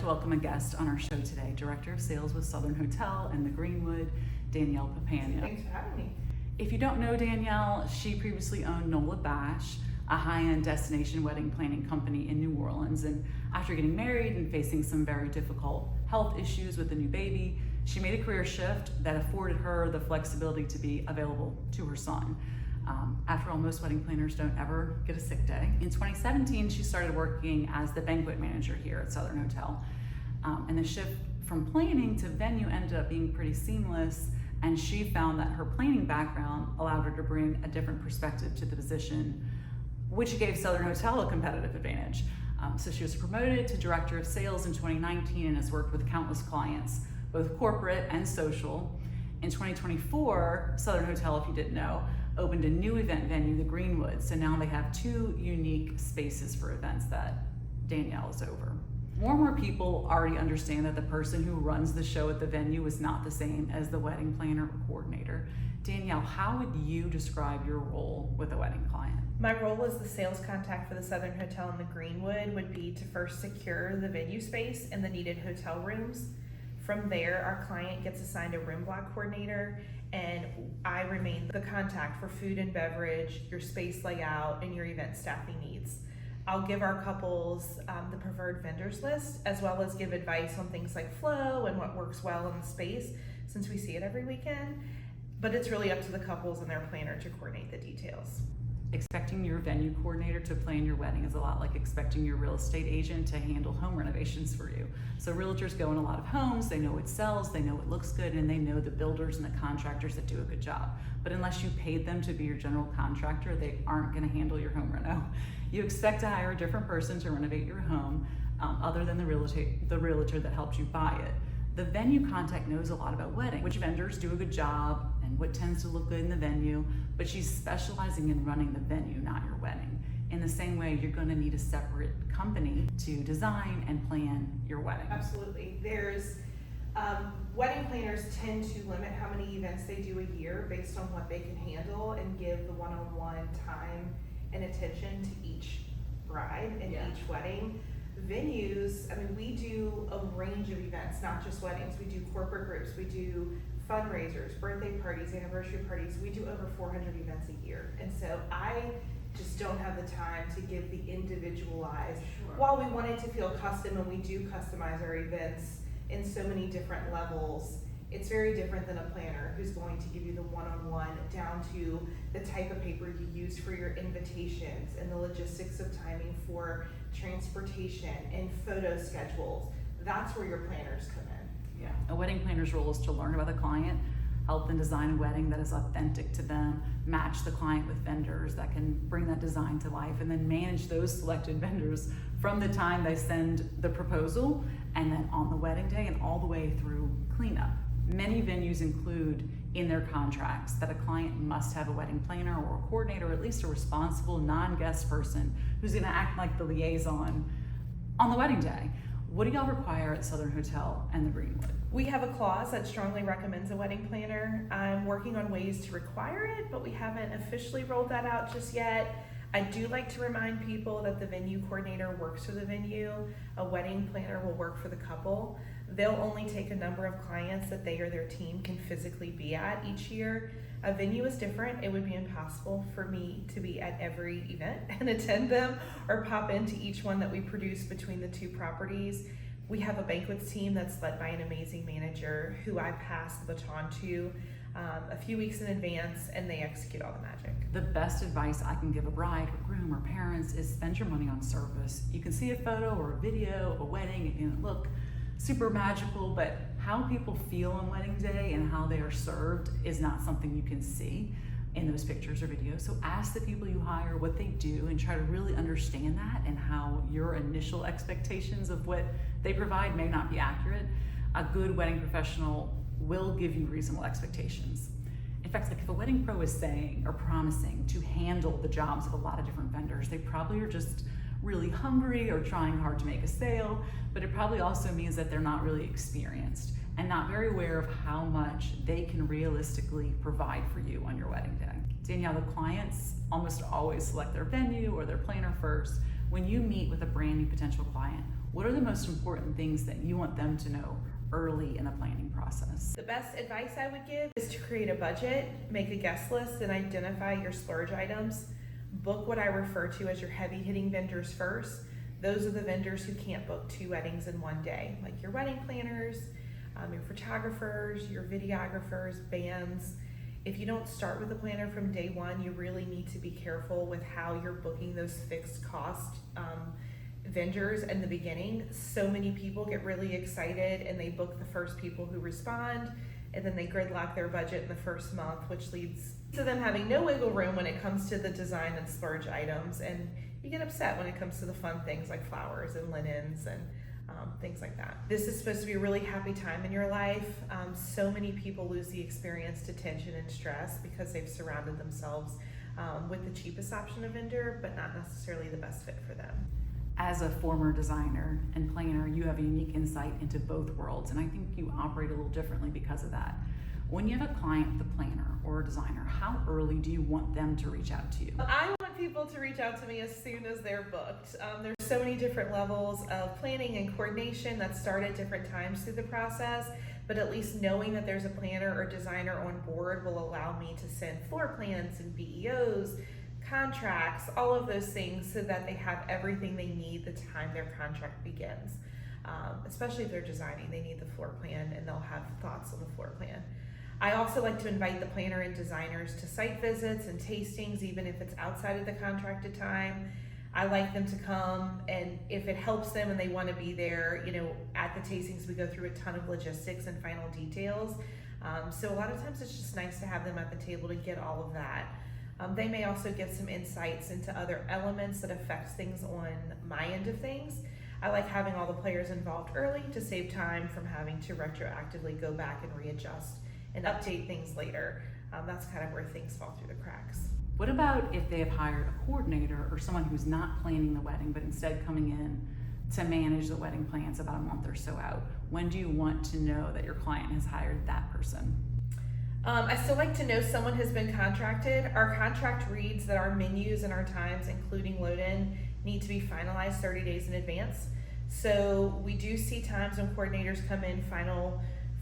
welcome a guest on our show today, Director of Sales with Southern Hotel and the Greenwood, Danielle Papania. Thanks for having me. If you don't know Danielle, she previously owned Nola Bash, a high-end destination wedding planning company in New Orleans. And after getting married and facing some very difficult health issues with a new baby, she made a career shift that afforded her the flexibility to be available to her son. After all, most wedding planners don't ever get a sick day. In 2017, she started working as the banquet manager here at Southern Hotel. And the shift from planning to venue ended up being pretty seamless, and she found that her planning background allowed her to bring a different perspective to the position, which gave Southern Hotel a competitive advantage. So she was promoted to Director of Sales in 2019 and has worked with countless clients, both corporate and social. In 2024, Southern Hotel, if you didn't know, opened a new event venue, the Greenwood. So now they have two unique spaces for events that Danielle is over. More and more people already understand that the person who runs the show at the venue is not the same as the wedding planner or coordinator. Danielle, how would you describe your role with a wedding client? My role as the sales contact for the Southern Hotel and the Greenwood would be to first secure the venue space and the needed hotel rooms. From there, our client gets assigned a room block coordinator, and I remain the contact for food and beverage, your space layout, and your event staffing needs. I'll give our couples the preferred vendors list, as well as give advice on things like flow and what works well in the space, since we see it every weekend. But it's really up to the couples and their planner to coordinate the details. Expecting your venue coordinator to plan your wedding is a lot like expecting your real estate agent to handle home renovations for you. So realtors go in a lot of homes, they know what sells, they know what looks good, and they know the builders and the contractors that do a good job. But unless you paid them to be your general contractor, they aren't gonna handle your home reno. You expect to hire a different person to renovate your home other than the realtor that helped you buy it. The venue contact knows a lot about wedding, which vendors do a good job and what tends to look good in the venue, but she's specializing in running the venue, not your wedding. In the same way, you're gonna need a separate company to design and plan your wedding. Absolutely. There's wedding planners tend to limit how many events they do a year based on what they can handle and give the one-on-one time and attention to each bride and each wedding. Venues, I mean, we do a range of events, not just weddings. We do corporate groups, we do fundraisers, birthday parties, anniversary parties. We do over 400 events a year. And so I just don't have the time to give the individualized. Sure. While we want it to feel custom, and we do customize our events in so many different levels, it's very different than a planner who's going to give you the one-on-one down to the type of paper you use for your invitations and the logistics of timing for transportation and photo schedules. That's where your planners come in. Yeah, a wedding planner's role is to learn about the client, help them design a wedding that is authentic to them, match the client with vendors that can bring that design to life, and then manage those selected vendors from the time they send the proposal and then on the wedding day and all the way through cleanup. Many venues include in their contracts that a client must have a wedding planner or a coordinator, or at least a responsible non-guest person who's gonna act like the liaison on the wedding day. What do y'all require at Southern Hotel and the Greenwood? We have a clause that strongly recommends a wedding planner. I'm working on ways to require it, but we haven't officially rolled that out just yet. I do like to remind people that the venue coordinator works for the venue. A wedding planner will work for the couple. They'll only take a number of clients that they or their team can physically be at each year. A venue is different. It would be impossible for me to be at every event and attend them or pop into each one that we produce between the two properties. We have a banquets team that's led by an amazing manager who I pass the baton to a few weeks in advance, and they execute all the magic. The best advice I can give a bride or groom or parents is spend your money on service. You can see a photo or a video of a wedding, it can look super magical, but how people feel on wedding day and how they are served is not something you can see in those pictures or videos. So ask the people you hire what they do and try to really understand that, and how your initial expectations of what they provide may not be accurate. A good wedding professional will give you reasonable expectations. In fact, like if a wedding pro is saying or promising to handle the jobs of a lot of different vendors, they probably are just really hungry or trying hard to make a sale, but it probably also means that they're not really experienced and not very aware of how much they can realistically provide for you on your wedding day. Danielle, the clients almost always select their venue or their planner first, When you meet with a brand new potential client, what are the most important things that you want them to know early in the planning process? The best advice I would give is to create a budget, make a guest list, and identify your splurge items. Book what I refer to as your heavy hitting vendors first. Those are the vendors who can't book 2 weddings in one day, like your wedding planners, your photographers, your videographers, bands. If you don't start with a planner from day one, you really need to be careful with how you're booking those fixed cost vendors in the beginning. So many people get really excited and they book the first people who respond, and then they gridlock their budget in the first month, which leads to them having no wiggle room when it comes to the design and splurge items. And you get upset when it comes to the fun things like flowers and linens and things like that. This is supposed to be a really happy time in your life. So many people lose the experience to tension and stress because they've surrounded themselves with the cheapest option of vendor, but not necessarily the best fit for them. As a former designer and planner, you have a unique insight into both worlds, and I think you operate a little differently because of that. When you have a client with a planner or a designer, how early do you want them to reach out to you? I want people to reach out to me as soon as they're booked. There's so many different levels of planning and coordination that start at different times through the process, but at least knowing that there's a planner or designer on board will allow me to send floor plans and BEOs, contracts, all of those things, so that they have everything they need the time their contract begins. Especially if they're designing, they need the floor plan and they'll have thoughts on the floor plan. I also like to invite the planner and designers to site visits and tastings, even if it's outside of the contracted time. I like them to come, and if it helps them and they want to be there, at the tastings we go through a ton of logistics and final details. So a lot of times it's just nice to have them at the table to get all of that. They may also give some insights into other elements that affect things on my end of things. I like having all the players involved early to save time from having to retroactively go back and readjust and update things later. That's kind of where things fall through the cracks. What about if they have hired a coordinator or someone who's not planning the wedding, but instead coming in to manage the wedding plans about a month or so out? When do you want to know that your client has hired that person? I still like to know someone has been contracted. Our contract reads that our menus and our times, including load-in, need to be finalized 30 days in advance. So we do see times when coordinators come in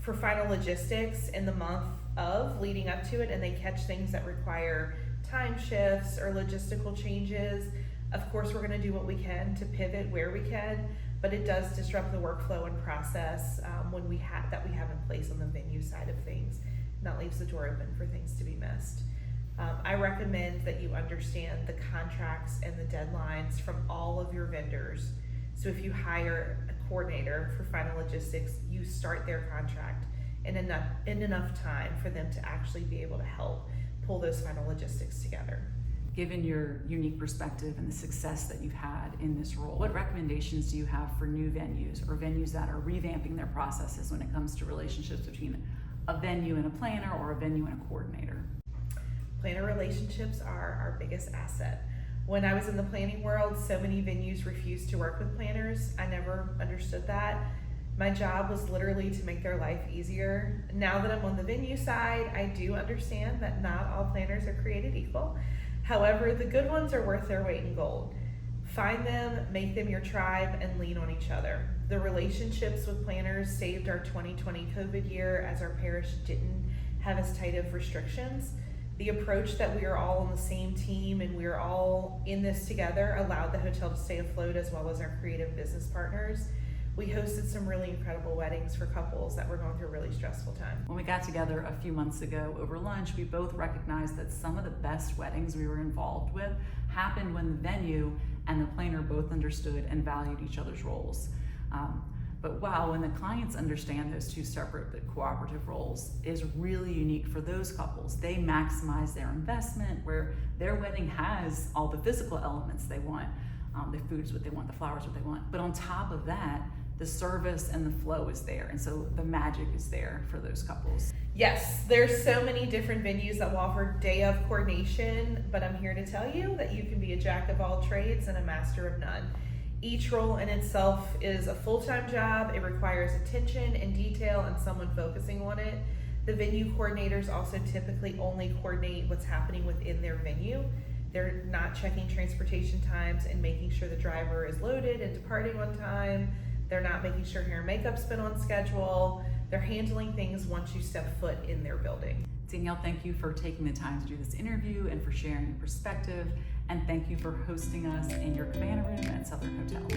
for final logistics in the month of leading up to it, and they catch things that require time shifts or logistical changes. Of course, we're going to do what we can to pivot where we can, but it does disrupt the workflow and process when we have in place on the venue side of things. And that leaves the door open for things to be missed. I recommend that you understand the contracts and the deadlines from all of your vendors. So if you hire a coordinator for final logistics, you start their contract in enough time for them to actually be able to help pull those final logistics together. Given your unique perspective and the success that you've had in this role, what recommendations do you have for new venues or venues that are revamping their processes when it comes to relationships between a venue and a planner or a venue and a coordinator? Planner relationships are our biggest asset. When I was in the planning world, so many venues refused to work with planners. I never understood that. My job was literally to make their life easier. Now that I'm on the venue side, I do understand that not all planners are created equal. However, the good ones are worth their weight in gold. Find them, make them your tribe, and lean on each other. The relationships with planners saved our 2020 COVID year, as our parish didn't have as tight of restrictions. The approach that we are all on the same team and we are all in this together allowed the hotel to stay afloat, as well as our creative business partners. We hosted some really incredible weddings for couples that were going through a really stressful time. When we got together a few months ago over lunch, we both recognized that some of the best weddings we were involved with happened when the venue and the planner both understood and valued each other's roles. But wow, when the clients understand those two separate but cooperative roles is really unique for those couples. They maximize their investment where their wedding has all the physical elements they want. The food is what they want, the flowers what they want. But on top of that, the service and the flow is there. And so the magic is there for those couples. Yes, there's so many different venues that will offer day of coordination, but I'm here to tell you that you can be a jack of all trades and a master of none. Each role in itself is a full-time job. It requires attention and detail and someone focusing on it. The venue coordinators also typically only coordinate what's happening within their venue. They're not checking transportation times and making sure the driver is loaded and departing on time. They're not making sure hair and makeup's been on schedule. They're handling things once you step foot in their building. Danielle, thank you for taking the time to do this interview and for sharing your perspective. And thank you for hosting us in your cabana room at Southern Hotel.